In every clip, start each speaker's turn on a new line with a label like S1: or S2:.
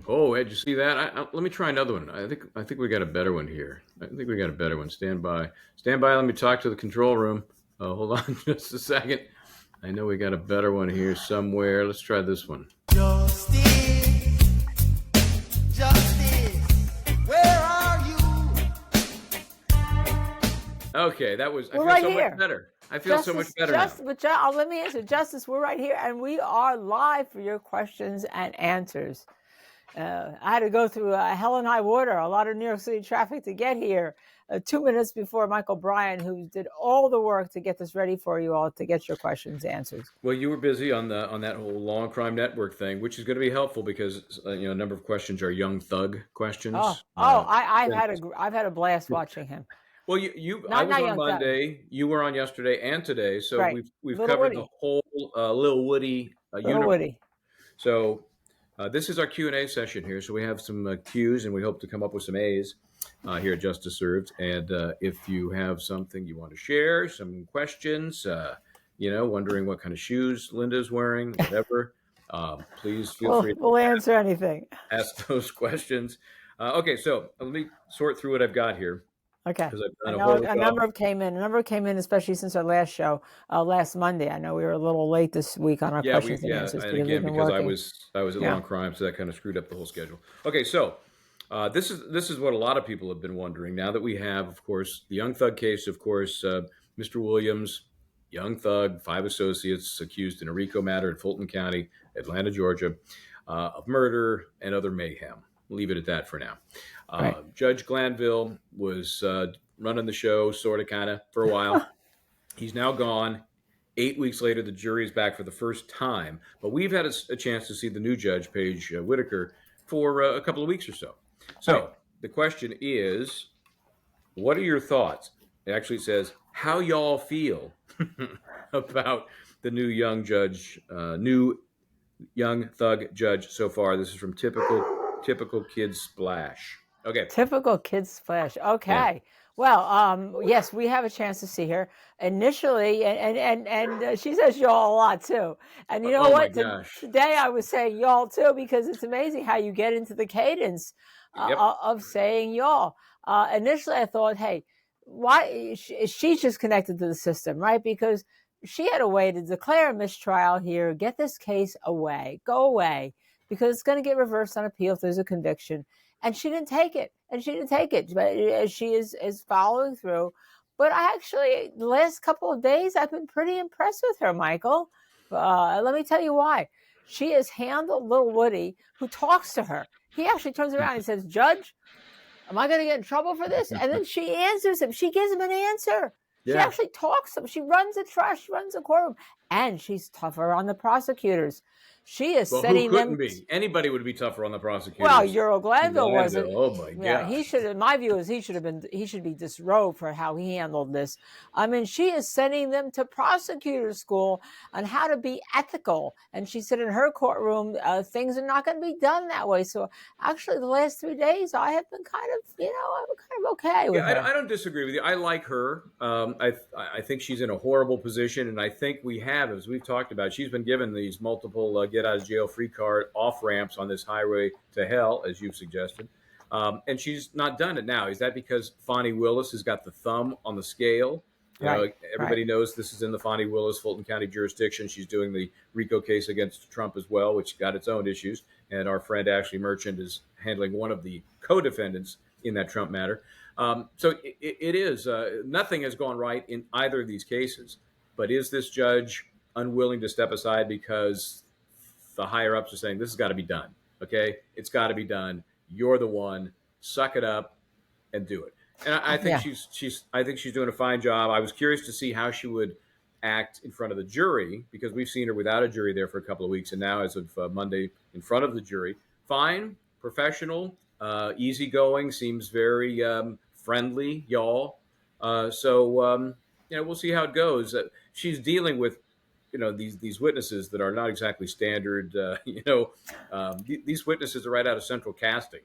S1: Oh, did you see that? Let me try another one. I think we got a better one here. I think we got a better one. Stand by. Stand by. Let me talk to the control room. Hold on just a second. I know we got a better one here somewhere. Let's try this one.
S2: Justice, justice, where are you?
S1: Okay, that was. I
S3: We're
S1: feel
S3: right
S1: so
S3: here.
S1: much better. I feel so much better now.
S3: Let me answer. Justice, we're right here, and we are live for your questions and answers. I had to go through hell and high water, a lot of New York City traffic to get here. 2 minutes before Michael Bryan, who did all the work to get this ready for you all to get your questions answered.
S1: Well, you were busy on that whole Law and Crime Network thing, which is going to be helpful because a number of questions are young thug questions.
S3: I've had a blast watching him.
S1: Well, I
S3: Not
S1: was on
S3: young thug.
S1: Monday. You were on yesterday and today, so
S3: Right.
S1: we've
S3: Little
S1: covered the
S3: Woody.
S1: whole Lil Woody
S3: Little
S1: universe.
S3: Woody.
S1: So this is our Q&A session here. So we have some Q's, and we hope to come up with some A's here at Justice Served. And if you have something you want to share, some questions, wondering what kind of shoes Linda's wearing, whatever, please feel free to
S3: We'll answer anything.
S1: ask those questions. Okay, so let me sort through what I've got here.
S3: Okay.
S1: Because I've
S3: I
S1: done a
S3: know
S1: horrible
S3: a
S1: job.
S3: number came in, especially since our last show, last Monday. I know we were a little late this week on our questions and answers.
S1: And again, because I was at Law and Crime, so that kind of screwed up the whole schedule. Okay, so this is what a lot of people have been wondering. Now that we have, of course, the Young Thug case, of course, Mr. Williams, Young Thug, 5 associates accused in a RICO matter in Fulton County, Atlanta, Georgia, of murder and other mayhem. Leave it at that for now.
S3: Right.
S1: Judge Glanville was running the show, sort of, kind of, for a while. He's now gone. 8 weeks later, the jury is back for the first time. But we've had a chance to see the new judge, Paige Whitaker, for a couple of weeks or so. So the question is, what are your thoughts? It actually says, how y'all feel about the new young thug judge so far. This is from Typical Kids Splash. Okay.
S3: Typical Kids Splash. Okay. Yeah. Well, yes, we have a chance to see her initially, and she says y'all a lot too. And you know what? Today I was saying y'all too because it's amazing how you get into the cadence of saying y'all. Initially, I thought, hey, why she's just connected to the system, right? Because she had a way to declare a mistrial here, get this case away, go away, because it's going to get reversed on appeal if there's a conviction. And she didn't take it. But she is following through. But the last couple of days, I've been pretty impressed with her, Michael. Let me tell you why. She has handled Lil Woody, who talks to her. He actually turns around and says, Judge, am I going to get in trouble for this? And then she answers him. She gives him an answer. Yeah. She actually talks to him. She runs a trial. She runs a courtroom. And she's tougher on the prosecutors. She is setting
S1: who couldn't be? Anybody would be tougher on the prosecutors.
S3: Well, Euro Glanville wasn't.
S1: Oh my God!
S3: Yeah, he should. My view is he should be disrobed for how he handled this. I mean, she is sending them to prosecutor school on how to be ethical. And she said in her courtroom, things are not going to be done that way. So actually, the last 3 days, I have been kind of okay with her.
S1: I don't disagree with you. I like her. I think she's in a horrible position, and I think we have, as we've talked about, she's been given these multiple get out of jail free card off ramps on this highway to hell, as you've suggested. And she's not done it now. Is that because Fonnie Willis has got the thumb on the scale? Everybody knows this is in the Fonnie Willis, Fulton County jurisdiction. She's doing the RICO case against Trump as well, which got its own issues. And our friend Ashley Merchant is handling one of the co-defendants in that Trump matter. So it is. Nothing has gone right in either of these cases. But is this judge unwilling to step aside because the higher ups are saying this has got to be done? Okay, it's got to be done. You're the one. Suck it up and do it. And I think she's doing a fine job. I was curious to see how she would act in front of the jury, because we've seen her without a jury there for a couple of weeks, and now as of Monday in front of the jury. Fine, professional, easygoing, seems very friendly, y'all. So we'll see how it goes. She's dealing with these witnesses that are not exactly standard. These witnesses are right out of Central Casting.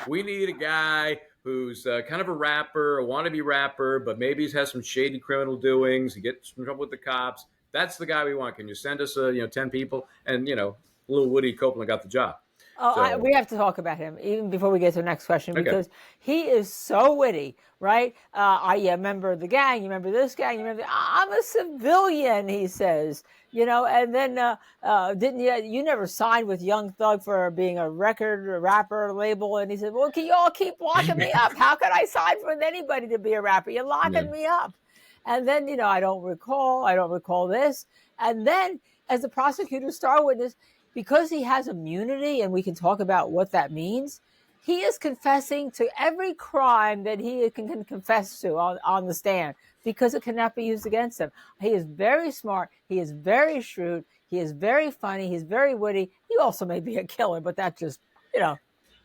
S1: We need a guy who's kind of a rapper, a wannabe rapper, but maybe he's has some shady criminal doings. He gets in trouble with the cops. That's the guy we want. Can you send us 10 people? And Lil Woody Copeland got the job.
S3: Oh,
S1: So
S3: we have to talk about him even before we get to the next question
S1: okay,
S3: because he is so witty, right? You remember the gang, you remember this gang, you remember, I'm a civilian, he says, and then didn't you never signed with Young Thug for being a record a rapper label? And he said, well, can you all keep locking me up? How could I sign with anybody to be a rapper? You're
S1: yeah.
S3: locking me up. And then, I don't recall this. And then as the prosecutor star witness, because he has immunity and we can talk about what that means, he is confessing to every crime that he can confess to on the stand because it cannot be used against him. He is very smart. He is very shrewd. He is very funny. He's very witty. He also may be a killer, but that's just, a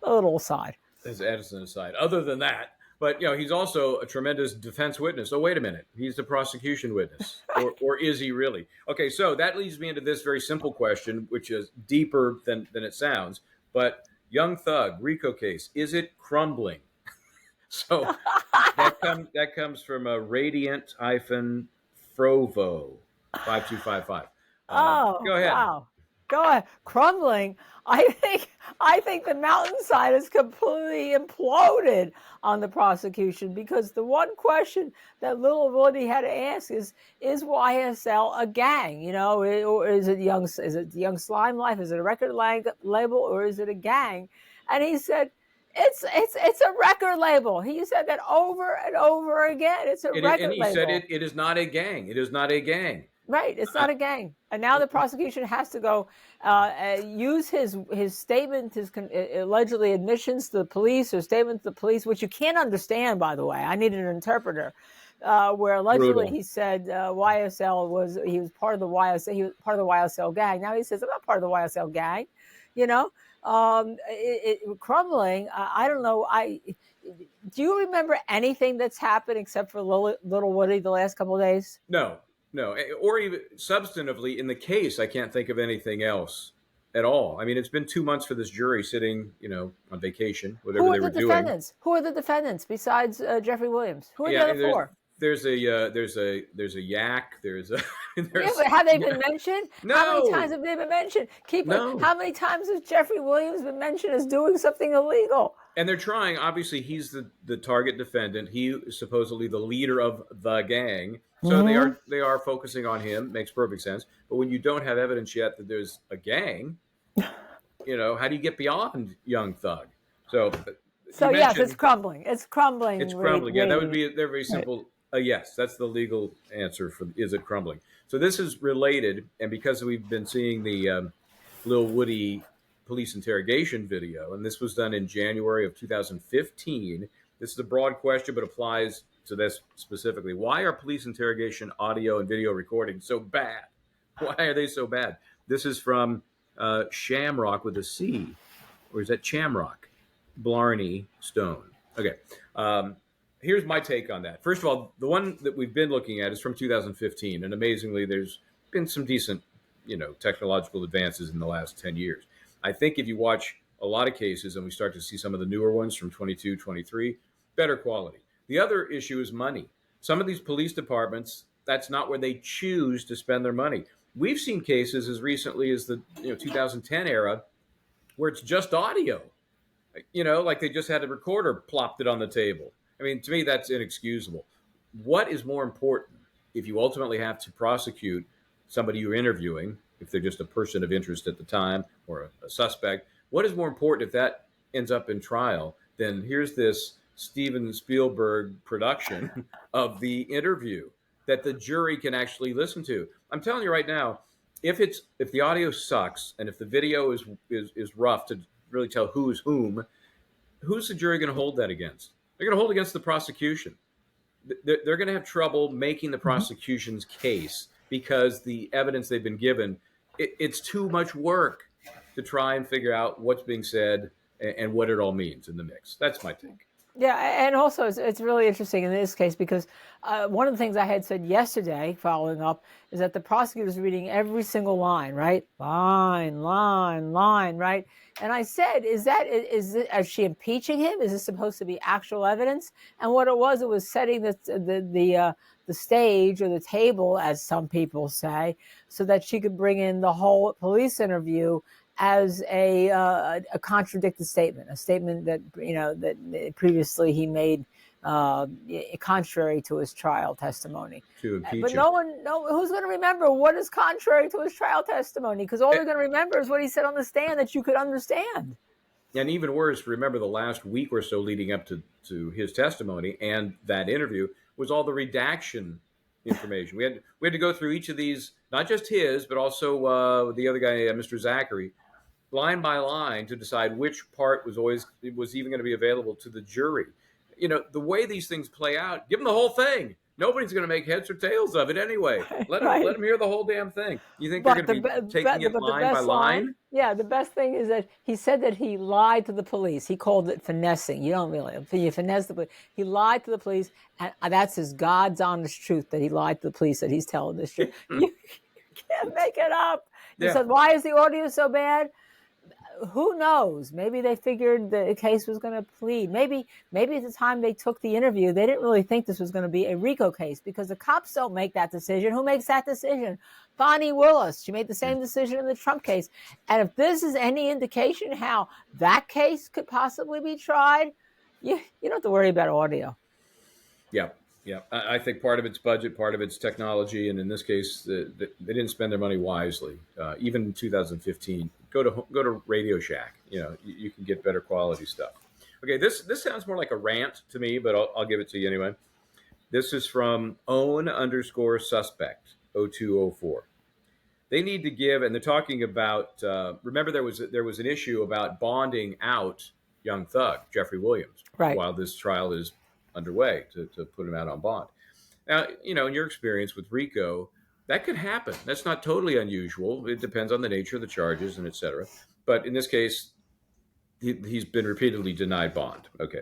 S3: little aside.
S1: As Edison aside. Other than that, but he's also a tremendous defense witness. Oh, wait a minute, he's the prosecution witness, or is he really? Okay, so that leads me into this very simple question, which is deeper than it sounds. But Young Thug RICO case, is it crumbling? So that comes from a Radiant hyphen Frovo 5255.
S3: Oh,
S1: Go ahead.
S3: wow. Go ahead. Crumbling. I think the mountainside is completely imploded on the prosecution because the one question that Little Woody had to ask is YSL a gang? Or is it Young Slime Life? Is it a record label or is it a gang? And he said, it's a record label. He said that over and over again. It's a record
S1: And he
S3: label.
S1: said it is not a gang. It is not a gang.
S3: Right, it's not a gang, and now the prosecution has to go use his statement, his allegedly admissions to the police or statement to the police, which you can't understand. By the way, I needed an interpreter. Where allegedly
S1: Brutal.
S3: he said YSL was part of the YSL gang. Now he says I'm not part of the YSL gang. Crumbling. I don't know. Do you remember anything that's happened except for Little Woody the last couple of days?
S1: No, or even substantively in the case, I can't think of anything else at all. I mean, it's been 2 months for this jury sitting, on vacation, whatever they were doing.
S3: Who are the defendants besides Jeffrey Williams? Who are the other four?
S1: There's a yak.
S3: But have they been mentioned?
S1: No.
S3: How many times have they been mentioned?
S1: No.
S3: How many times has Jeffrey Williams been mentioned as doing something illegal?
S1: And they're trying. Obviously, he's the target defendant. He is supposedly the leader of the gang. So they are focusing on him. Makes perfect sense. But when you don't have evidence yet that there's a gang, how do you get beyond Young Thug? So
S3: yes, it's crumbling. It's crumbling.
S1: It's crumbling. Yeah, that would be they're very simple. Yes, that's the legal answer for is it crumbling. So this is related, and because we've been seeing the Lil Woody police interrogation video, and this was done in January of 2015. This is a broad question, but applies to this specifically. Why are police interrogation audio and video recordings so bad? Why are they so bad? This is from Shamrock with a C, or is that Chamrock? Blarney Stone. Okay. Here's my take on that. First of all, the one that we've been looking at is from 2015, and amazingly, there's been some decent, technological advances in the last 10 years. I think if you watch a lot of cases and we start to see some of the newer ones from 22, 23, better quality. The other issue is money. Some of these police departments, that's not where they choose to spend their money. We've seen cases as recently as the 2010 era where it's just audio. Like they just had a recorder plopped it on the table. I mean, to me, that's inexcusable. What is more important if you ultimately have to prosecute somebody you're interviewing, if they're just a person of interest at the time or a suspect? What is more important if that ends up in trial than here's this Steven Spielberg production of the interview that the jury can actually listen to? I'm telling you right now, if the audio sucks and if the video is rough to really tell who's whom, who's the jury going to hold that against? They're going to hold against the prosecution. They're going to have trouble making the prosecution's case because the evidence they've been given, it's too much work to try and figure out what's being said and what it all means in the mix. That's my take.
S3: Yeah, and also it's really interesting in this case because one of the things I had said yesterday, following up, is that the prosecutor's reading every single line, right? Line, right? And I said, is she impeaching him? Is this supposed to be actual evidence? And what it was setting the stage or the table, as some people say, so that she could bring in the whole police interview as a contradicted statement, a statement that that previously he made contrary to his trial testimony.
S1: To impeach
S3: But
S1: him.
S3: who's going to remember what is contrary to his trial testimony? Because all they're going to remember is what he said on the stand that you could understand.
S1: And even worse, remember the last week or so leading up to his testimony and that interview was all the redaction information. We had to go through each of these, not just his, but also the other guy, Mr. Zachary, line by line to decide which part was even going to be available to the jury. The way these things play out, give them the whole thing. Nobody's going to make heads or tails of it anyway. Let them hear the whole damn thing. You think they're going to be taking it line by line?
S3: Yeah, the best thing is that he said that he lied to the police. He called it finessing. You don't really, you finesse the police. He lied to the police, and that's his God's honest truth that he lied to the police, that he's telling this truth. You can't make it up. He said, why is the audio so bad? Who knows? Maybe they figured the case was going to plead. Maybe at the time they took the interview, they didn't really think this was going to be a RICO case, because the cops don't make that decision. Who makes that decision? Bonnie Willis. She made the same decision in the Trump case. And if this is any indication how that case could possibly be tried, you don't have to worry about audio.
S1: Yeah. Yeah, I think part of it's budget, part of it's technology, and in this case, they didn't spend their money wisely. Even in 2015, go to Radio Shack. You can get better quality stuff. Okay, this sounds more like a rant to me, but I'll give it to you anyway. This is from own_suspect 0204. They need to give, and they're talking about. Remember, there was an issue about bonding out Young Thug Jeffrey Williams while this trial is underway to put him out on bond. Now, in your experience with RICO, that could happen. That's not totally unusual. It depends on the nature of the charges and et cetera. But in this case, he's been repeatedly denied bond. Okay.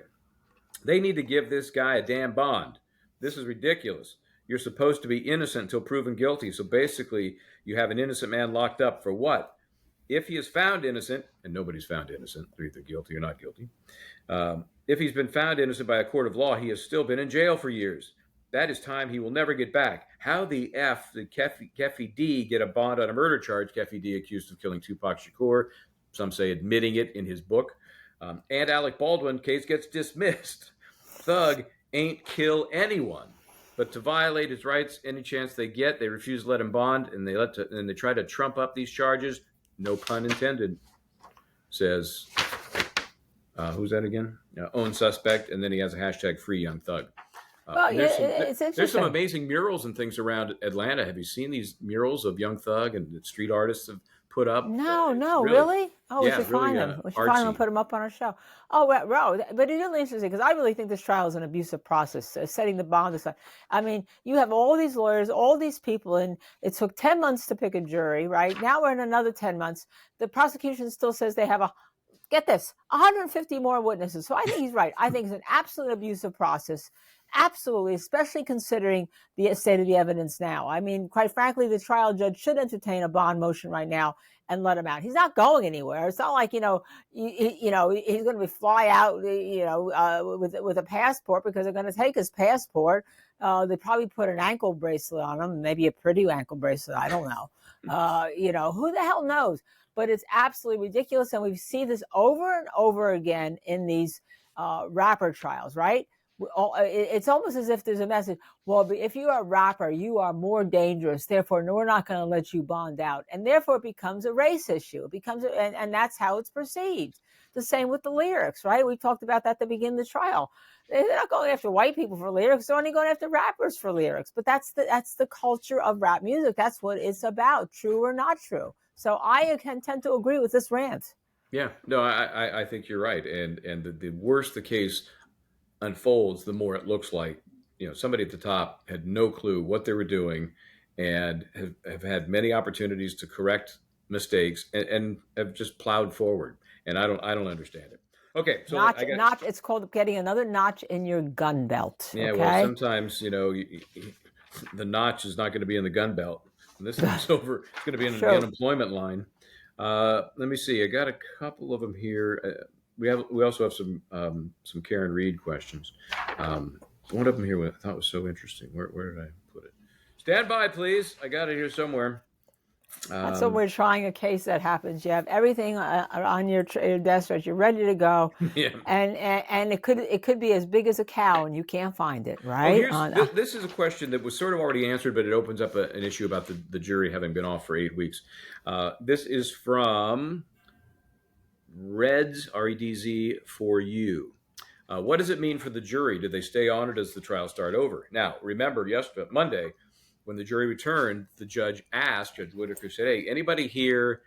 S1: They need to give this guy a damn bond. This is ridiculous. You're supposed to be innocent until proven guilty. So basically, you have an innocent man locked up for what? If he is found innocent, and nobody's found innocent, they're either guilty or not guilty. If he's been found innocent by a court of law, he has still been in jail for years. That is time he will never get back. How the F did Keffi D get a bond on a murder charge? Keffi D accused of killing Tupac Shakur. Some say admitting it in his book. And Alec Baldwin case gets dismissed. Thug ain't kill anyone. But to violate his rights, any chance they get, they refuse to let him bond, and they try to trump up these charges. No pun intended, says, who's that again? Own suspect, and then he has a hashtag free Young Thug.
S3: It's interesting.
S1: There's some amazing murals and things around Atlanta. Have you seen these murals of Young Thug and the street artists have put up?
S3: No, really? Oh, we should find them. We should find them and put them up on our show. Oh, well, but it's really interesting because I really think this trial is an abusive process, setting the bond aside. I mean, you have all these lawyers, all these people, and it took 10 months to pick a jury, right? Now we're in another 10 months. The prosecution still says they have get this, 150 more witnesses. So I think he's right. I think it's an absolute abusive process. Absolutely, especially considering the state of the evidence now. I mean, quite frankly, the trial judge should entertain a bond motion right now and let him out. He's not going anywhere. It's not like, he's going to fly out, with a passport, because they're going to take his passport. They probably put an ankle bracelet on him, maybe a pretty ankle bracelet. I don't know. Who the hell knows? But it's absolutely ridiculous. And we see this over and over again in these rapper trials, right? It's almost as if there's a message. Well, if you're a rapper, you are more dangerous. Therefore, no, we're not going to let you bond out. And therefore, it becomes a race issue. It becomes, and that's how it's perceived. The same with the lyrics, right? We talked about that at the beginning of the trial. They're not going after white people for lyrics. They're only going after rappers for lyrics. But that's the culture of rap music. That's what it's about, true or not true. So I can tend to agree with this rant.
S1: Yeah, no, I think you're right. And the worse the case unfolds, the more it looks like somebody at the top had no clue what they were doing and have had many opportunities to correct mistakes and have just plowed forward. And I don't understand it. Okay, so
S3: notch. It's called getting another notch in your gun belt.
S1: Yeah,
S3: okay?
S1: Well, sometimes the notch is not going to be in the gun belt. And this is over. It's going to be in the unemployment line. Let me see. I got a couple of them here. We also have some Karen Reed questions. One of them here I thought was so interesting. Where did I put it? Stand by, please. I got it here somewhere.
S3: That's when we're trying a case that happens. You have everything on your desk, right? You're ready to go,
S1: Yeah.
S3: and it could be as big as a cow, and you can't find it,
S1: Oh,
S3: right?
S1: this is a question that was sort of already answered, but it opens up an issue about the jury having been off for 8 weeks. This is from Reds, REDZ, for you. What does it mean for the jury? Do they stay on or does the trial start over? Now, remember, yesterday, Monday, when the jury returned, the judge asked, Judge Whitaker said, hey, anybody here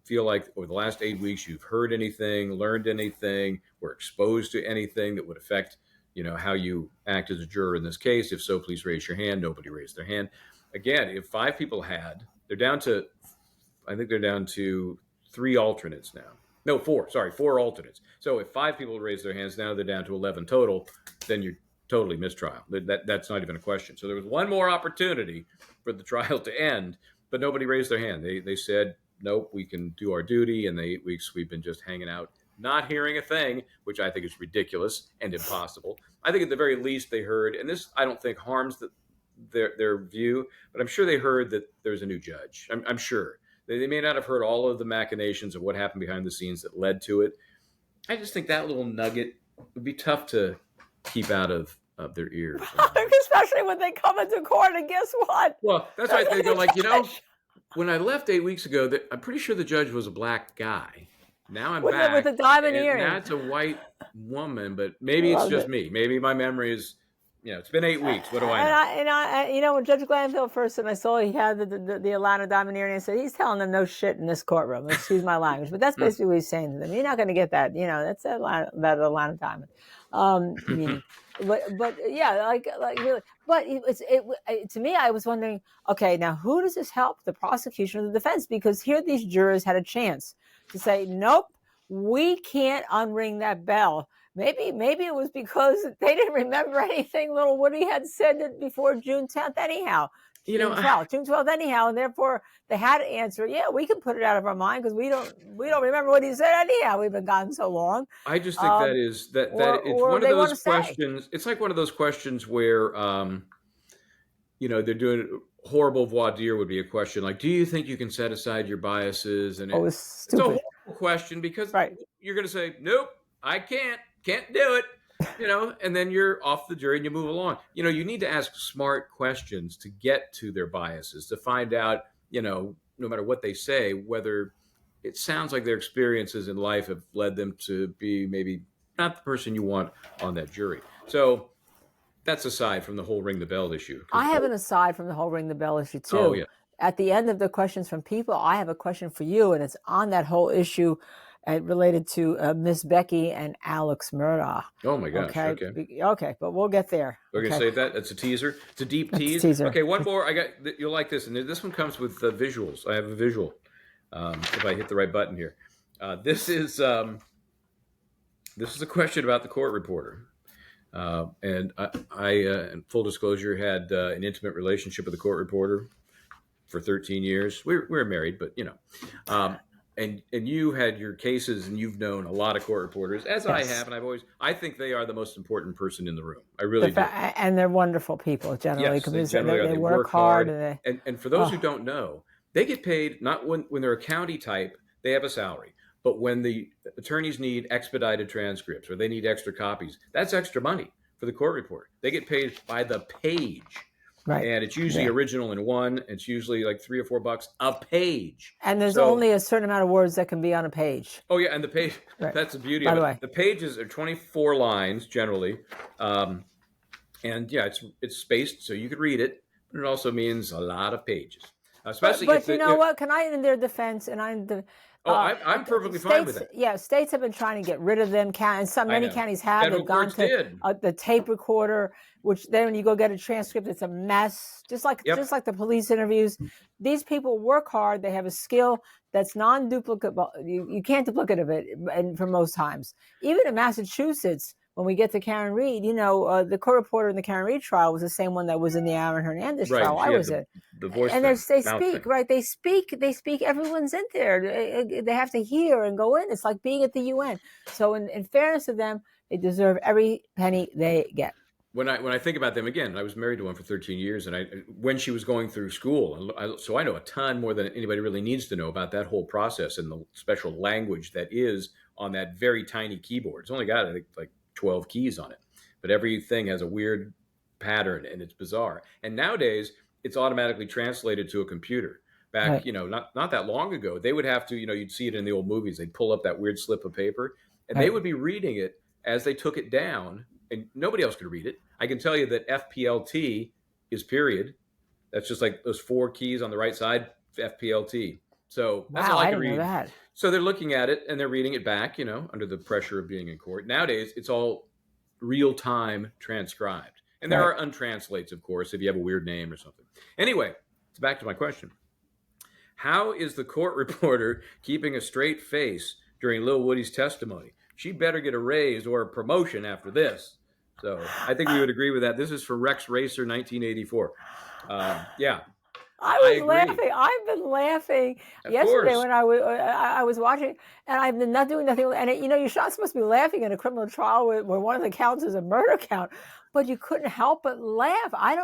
S1: feel like over the last 8 weeks you've heard anything, learned anything, were exposed to anything that would affect, how you act as a juror in this case? If so, please raise your hand. Nobody raised their hand. Again, if 5 people had, I think they're down to 3 alternates now. No, 4. Sorry, 4 alternates. So if 5 people raise their hands, now they're down to 11 total. Then you're totally mistrial. That's not even a question. So there was one more opportunity for the trial to end, but nobody raised their hand. They said, nope, we can do our duty. And the 8 weeks we've been just hanging out, not hearing a thing, which I think is ridiculous and impossible. I think at the very least they heard, and this I don't think harms their view, but I'm sure they heard that there's a new judge. I'm sure. They may not have heard all of the machinations of what happened behind the scenes that led to it. I just think that little nugget would be tough to keep out of their ears.
S3: Especially when they come into court, and guess what?
S1: Well, that's why they go like, when I left 8 weeks ago, I'm pretty sure the judge was a black guy. Now I'm back.
S3: With a diamond earring.
S1: Now it's a white woman, but maybe it's just me. Maybe my memory is... it's been 8 weeks. What do I know?
S3: When Judge Glanville first, and I saw he had the Atlanta diamond earring, I said, he's telling them no shit in this courtroom. Excuse my language. But that's basically what he's saying to them. You're not going to get that. That's that Atlanta diamond. But yeah, like really. But to me, I was wondering, okay, now who does this help? The prosecution or the defense? Because here these jurors had a chance to say, nope, we can't unring that bell. Maybe it was because they didn't remember anything little Woody had said before June 10th anyhow. June 12th anyhow, and therefore they had to answer, yeah, we can put it out of our mind because we don't remember what he said anyhow. We've been gone so long.
S1: I just think it's one of those questions. It's like one of those questions where they're doing horrible voir dire would be a question like, do you think you can set aside your biases? And
S3: it's a
S1: horrible question because you're going to say, nope, I can't do it, and then you're off the jury and you move along. You need to ask smart questions to get to their biases, to find out, no matter what they say, whether it sounds like their experiences in life have led them to be maybe not the person you want on that jury. So that's aside from the whole ring the bell issue.
S3: I have an aside from the whole ring the bell issue too.
S1: Oh, yeah.
S3: At the end of the questions from people, I have a question for you, and it's on that whole issue related to Miss Becky and Alex Murdaugh.
S1: Oh my gosh.
S3: Okay, but we'll get there.
S1: We're going to save that. That's a teaser. It's a deep tease. Okay, one more. You'll like this. And this one comes with visuals. I have a visual. If I hit the right button here. This is a question about the court reporter. And I in full disclosure, had an intimate relationship with the court reporter for 13 years. We were married, but and you had your cases, and you've known a lot of court reporters, as I have, and I think they are the most important person in the room. I really do.
S3: And they're wonderful people generally.
S1: Yes, they work hard. And for those who don't know, they get paid not when they're a county type, they have a salary. But when the attorneys need expedited transcripts or they need extra copies, that's extra money for the court reporter. They get paid by the page. Right. And it's usually original in one. It's usually like $3 or $4 a page.
S3: And there's only a certain amount of words that can be on a page.
S1: Oh, yeah. And the page, that's the beauty of it. The pages are 24 lines generally. And yeah, it's spaced so you could read it. But it also means a lot of pages. Especially
S3: but you know what? Can I, in their defense, and
S1: I'm perfectly fine with it.
S3: Yeah, states have been trying to get rid of them. Many counties have.
S1: Federal
S3: They've gone to the tape recorder, which then when you go get a transcript, it's a mess. Just like the police interviews. These people work hard. They have a skill that's non-duplicable. You can't duplicate it, and for most times. Even in Massachusetts, when we get to Karen Reed, the court reporter in the Karen Reed trial was the same one that was in the Aaron Hernandez trial. I was in.
S1: The voice
S3: and they speak, right? They speak. Everyone's in there. They have to hear and go in. It's like being at the UN. So in fairness to them, they deserve every penny they get.
S1: when I think about them again, I was married to one for 13 years, and when she was going through school, so I know a ton more than anybody really needs to know about that whole process and the special language that is on that very tiny keyboard. It's only got, I think, like 12 keys on it, but everything has a weird pattern and it's bizarre. And nowadays, it's automatically translated to a computer. Back,
S3: Right.
S1: Not that long ago, they would have to, you'd see it in the old movies. They'd pull up that weird slip of paper, and they
S3: Right.
S1: would be reading it as they took it down, and nobody else could read it. I can tell you that FPLT is period. That's just like those 4 keys on the right side, FPLT. So that's
S3: Wow,
S1: all I
S3: I
S1: could
S3: didn't know
S1: read.
S3: that.
S1: So they're looking at it and they're reading it back, under the pressure of being in court. Nowadays, it's all real time transcribed. And there
S3: Right.
S1: are untranslates, of course, if you have a weird name or something. Anyway, it's back to my question. How is the court reporter keeping a straight face during Lil Woody's testimony? She better get a raise or a promotion after this. So I think we would agree with that. This is for Rex Racer 1984. Yeah,
S3: I
S1: I
S3: was
S1: agree.
S3: laughing. I've been laughing
S1: Of
S3: yesterday
S1: course.
S3: when I was watching, and I've been not doing nothing. And you're not supposed to be laughing in a criminal trial where one of the counts is a murder count, but you couldn't help but laugh. I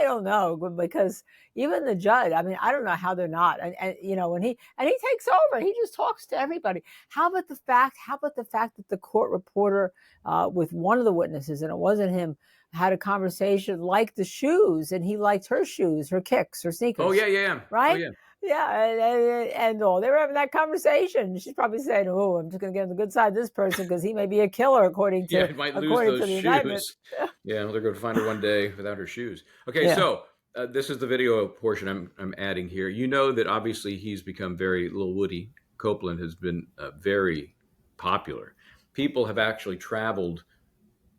S3: don't know, because even the judge. I mean, I don't know how they're not. And when he takes over, he just talks to everybody. How about the fact that the court reporter with one of the witnesses, and it wasn't him, had a conversation like the shoes, and he liked her shoes, her kicks, her sneakers.
S1: Oh, yeah.
S3: Right?
S1: Oh, yeah.
S3: Yeah, and all they were having that conversation. She's probably saying, "Oh, I'm just going to get on the good side of this person because he may be a killer according to
S1: It might lose those
S3: the indictment."
S1: shoes. Yeah, they're going to find her one day without her shoes. Okay,
S3: Yeah.
S1: so this is the video portion I'm adding here. You know that obviously he's become Lil Woody Copeland has been very popular. People have actually traveled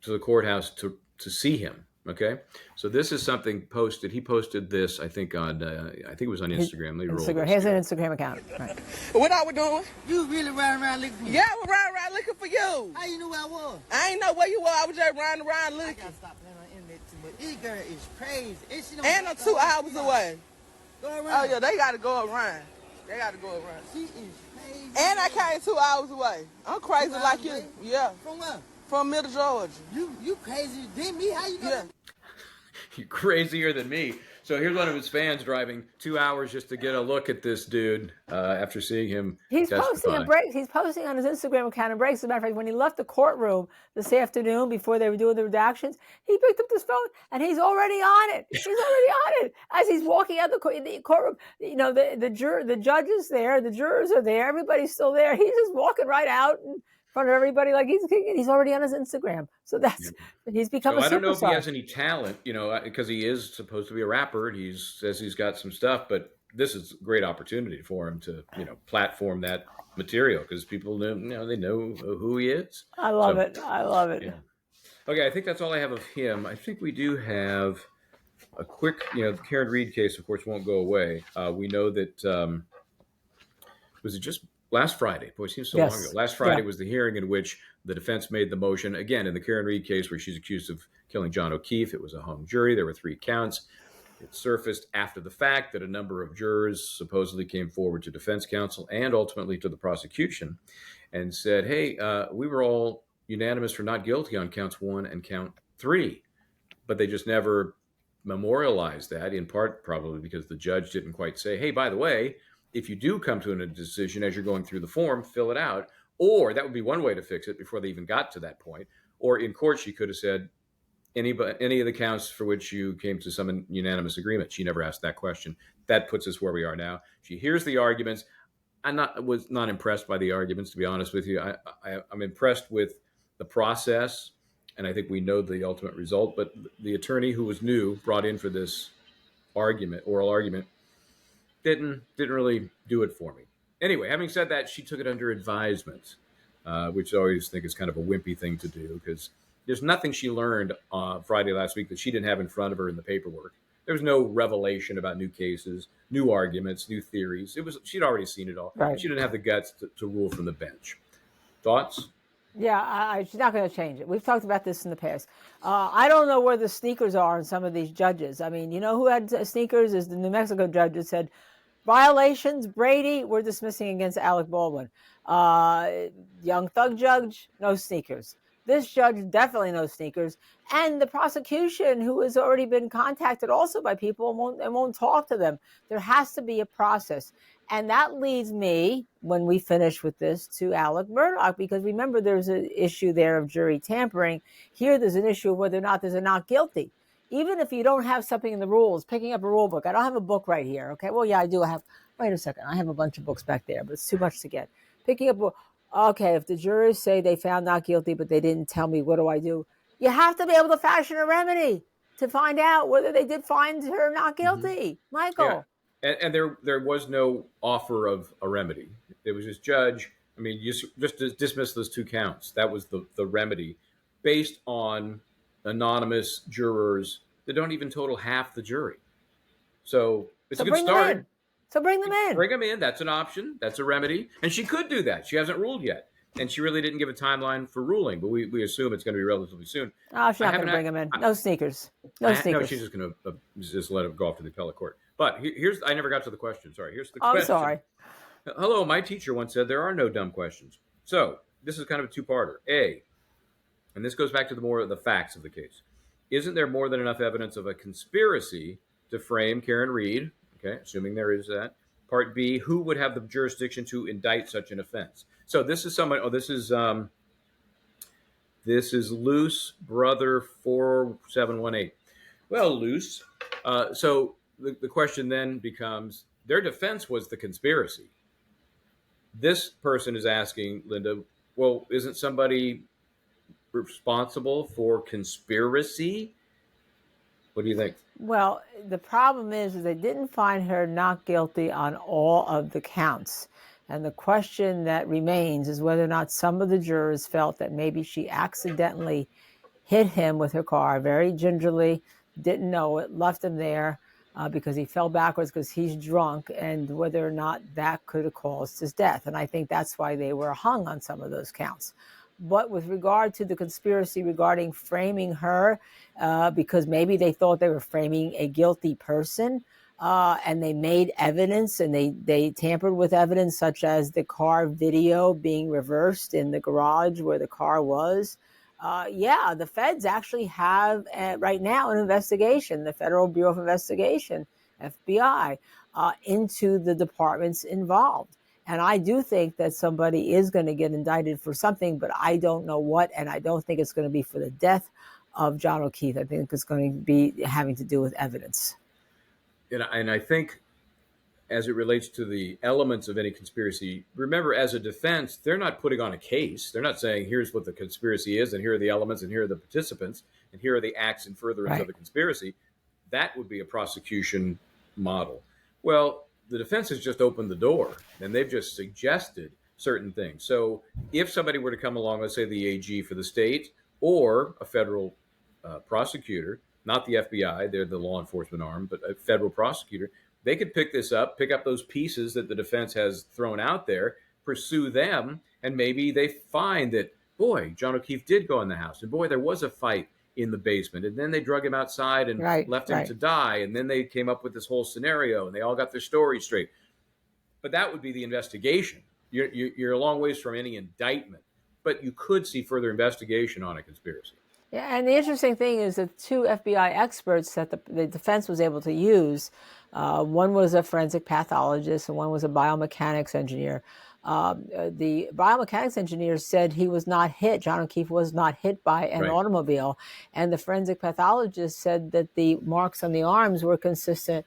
S1: to the courthouse to see him. Okay, so this is something posted. He posted this, I think, on I think it was on Instagram. Let me roll
S3: Instagram.
S1: this
S3: He has an
S1: here.
S3: Instagram account. Right.
S4: What I was doing?
S2: You really riding around looking for me?
S4: Yeah, I was riding around looking for you.
S2: How you knew where I was?
S4: I ain't know where you were. I was just riding around
S2: I
S4: looking.
S2: gotta stop playing on the internet too much. This girl is crazy. And she don't
S4: And I'm 2 hours away.
S2: Go around.
S4: Oh, yeah, they got to go around. They got to go around.
S2: She is crazy.
S4: And I came 2 hours away. I'm crazy
S2: 2 hours
S4: like you.
S2: away?
S4: Yeah,
S2: From where?
S4: from Middle Georgia.
S2: You crazy than me? How you
S4: Yeah.
S2: gonna?
S1: You're crazier than me. So here's one of his fans driving 2 hours just to get a look at this dude after seeing him
S3: He's
S1: testify.
S3: posting a break. He's posting on his Instagram account and breaks. As a matter of fact, when he left the courtroom this afternoon before they were doing the redactions, he picked up this phone and he's already on it. He's already on it as he's walking out the courtroom. The judge is there, the jurors are there, everybody's still there. He's just walking right out in front of everybody like he's already on his Instagram. So he's become a superstar.
S1: I don't know if he has any talent, because he is supposed to be a rapper. He says he's got some stuff, but this is a great opportunity for him to, platform that material because people know, they know who he is.
S3: I love it. I love it.
S1: Yeah. Okay, I think that's all I have of him. I think we do have a quick, the Karen Reed case, of course, won't go away. We know that, was it just last Friday? Boy, it seems so long ago. Last Friday was the hearing in which the defense made the motion, again, in the Karen Reed case where she's accused of killing John O'Keefe. It was a hung jury. There were 3 counts. It surfaced after the fact that a number of jurors supposedly came forward to defense counsel and ultimately to the prosecution and said, hey, we were all unanimous for not guilty on counts 1 and count 3. But they just never memorialized that, in part probably because the judge didn't quite say, hey, by the way, if you do come to a decision as you're going through the form, fill it out. Or that would be one way to fix it before they even got to that point. Or in court, she could have said, any of the counts for which you came to some unanimous agreement. She never asked that question. That puts us where we are now. She hears the arguments. Was not impressed by the arguments, to be honest with you. I'm impressed with the process, and I think we know the ultimate result. But the attorney who was new, brought in for this oral argument, didn't really do it for me. Anyway, having said that, she took it under advisement, which I always think is kind of a wimpy thing to do because there's nothing she learned Friday last week that she didn't have in front of her in the paperwork. There was no revelation about new cases, new arguments, new theories. She'd already seen it all.
S3: Right.
S1: She didn't have the guts to rule from the bench. Thoughts?
S3: Yeah, she's not going to change it. We've talked about this in the past. I don't know where the sneakers are in some of these judges. I mean, who had sneakers is the New Mexico judge that said, violations, Brady, we're dismissing against Alec Baldwin. Young Thug judge, no sneakers. This judge definitely knows sneakers. And the prosecution, who has already been contacted also by people and won't talk to them. There has to be a process. And that leads me, when we finish with this, to Alec Murdaugh, because remember, there's an issue there of jury tampering. Here, there's an issue of whether or not there's a not guilty. Even if you don't have something in the rules, picking up a rule book. I don't have a book right here. Okay. Well, yeah, I do. Wait a second. I have a bunch of books back there, but it's too much to get. Picking up, okay, if the jurors say they found not guilty, but they didn't tell me, what do I do? You have to be able to fashion a remedy to find out whether they did find her not guilty. Michael.
S1: Yeah. And there was no offer of a remedy. It was just, judge, I mean, you just dismiss those 2 counts. That was the remedy, based on anonymous jurors that don't even total half the jury. So it's a good start.
S3: So bring them in.
S1: Bring them in. That's an option. That's a remedy. And she could do that. She hasn't ruled yet. And she really didn't give a timeline for ruling, but we assume it's going to be relatively soon.
S3: Oh, she's not going to bring them in. No sneakers. No sneakers.
S1: No, she's just going to just let him go off to the appellate court. But here's, I never got to the question. Sorry. Here's the question.
S3: I'm sorry.
S1: Hello, my teacher once said there are no dumb questions. So this is kind of a 2-parter. A, and this goes back to the facts of the case. Isn't there more than enough evidence of a conspiracy to frame Karen Reed? Okay, assuming there is that. Part B, who would have the jurisdiction to indict such an offense? So this is someone. Oh, this is Luce Brother 4718. Well, Luce. So the question then becomes: their defense was the conspiracy. This person is asking Linda, well, isn't somebody responsible for conspiracy? What do you think?
S3: Well, the problem is they didn't find her not guilty on all of the counts. And the question that remains is whether or not some of the jurors felt that maybe she accidentally hit him with her car very gingerly, didn't know it, left him there because he fell backwards because he's drunk, and whether or not that could have caused his death. And I think that's why they were hung on some of those counts. But with regard to the conspiracy regarding framing her, because maybe they thought they were framing a guilty person, and they made evidence and they tampered with evidence such as the car video being reversed in the garage where the car was. Yeah, the feds actually have right now an investigation, the Federal Bureau of Investigation, FBI, into the departments involved. And I do think that somebody is going to get indicted for something, but I don't know what, and I don't think it's going to be for the death of John O'Keefe. I think it's going to be having to do with evidence.
S1: And I think as it relates to the elements of any conspiracy, remember, as a defense, they're not putting on a case. They're not saying, here's what the conspiracy is, and here are the elements, and here are the participants, and here are the acts in furtherance of the conspiracy. That would be a prosecution model. Well, the defense has just opened the door, and they've just suggested certain things. So if somebody were to come along, let's say the AG for the state or a federal prosecutor, not the FBI, they're the law enforcement arm, but a federal prosecutor, they could pick this up, pick up those pieces that the defense has thrown out there, pursue them, and maybe they find that, boy, John O'Keefe did go in the house, and boy, there was a fight in the basement, and then they drug him outside and left him to die, and then they came up with this whole scenario, and they all got their story straight. But that would be the investigation. You're a long ways from any indictment, but you could see further investigation on a conspiracy.
S3: Yeah, and the interesting thing is that 2 FBI experts that the defense was able to use, one was a forensic pathologist and one was a biomechanics engineer. The biomechanics engineer said he was not hit. John O'Keefe was not hit by an automobile. And the forensic pathologist said that the marks on the arms were consistent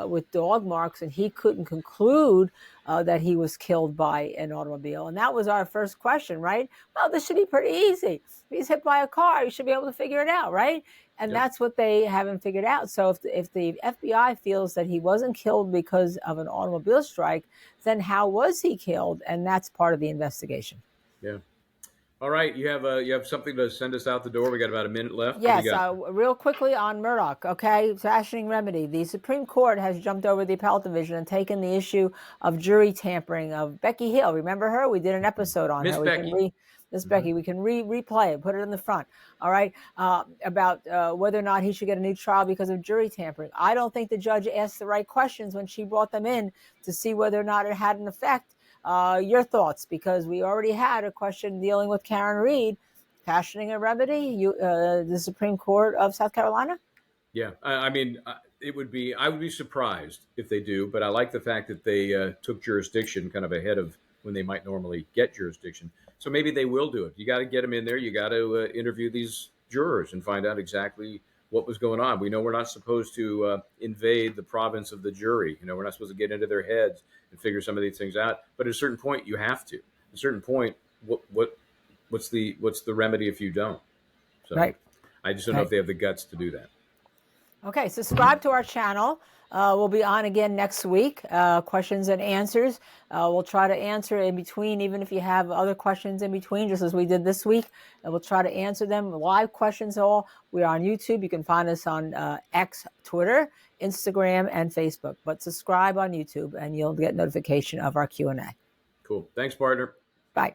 S3: with dog marks, and he couldn't conclude that he was killed by an automobile. And that was our first question, right? Well, this should be pretty easy. If he's hit by a car, you should be able to figure it out, right? And that's what they haven't figured out. So if the FBI feels that he wasn't killed because of an automobile strike, then how was he killed? And that's part of the investigation.
S1: Yeah. All right, you have something to send us out the door. We got about a minute left.
S3: Yes, real quickly on Murdaugh, okay, fashioning remedy. The Supreme Court has jumped over the appellate division and taken the issue of jury tampering of Becky Hill. Remember her? We did an episode on
S1: Miss
S3: her.
S1: Becky.
S3: Miss Becky, we can replay it, put it in the front, all right, about whether or not he should get a new trial because of jury tampering. I don't think the judge asked the right questions when she brought them in to see whether or not it had an effect. Your thoughts, because we already had a question dealing with Karen Reed, fashioning a remedy. The Supreme Court of South Carolina.
S1: Yeah, I mean, it would be. I would be surprised if they do, but I like the fact that they took jurisdiction kind of ahead of when they might normally get jurisdiction. So maybe they will do it. You got to get them in there. You got to interview these jurors and find out exactly what was going on. We know we're not supposed to invade the province of the jury. We're not supposed to get into their heads and figure some of these things out. But at a certain point, you have to. At a certain point, what's the remedy if you don't? So
S3: right.
S1: I just don't know if they have the guts to do that.
S3: Okay, subscribe to our channel. We'll be on again next week. Questions and answers. We'll try to answer in between, even if you have other questions in between, just as we did this week. And we'll try to answer them. Live questions all. We're on YouTube. You can find us on X, Twitter, Instagram, and Facebook. But subscribe on YouTube, and you'll get notification of our Q&A.
S1: Cool. Thanks, partner.
S3: Bye.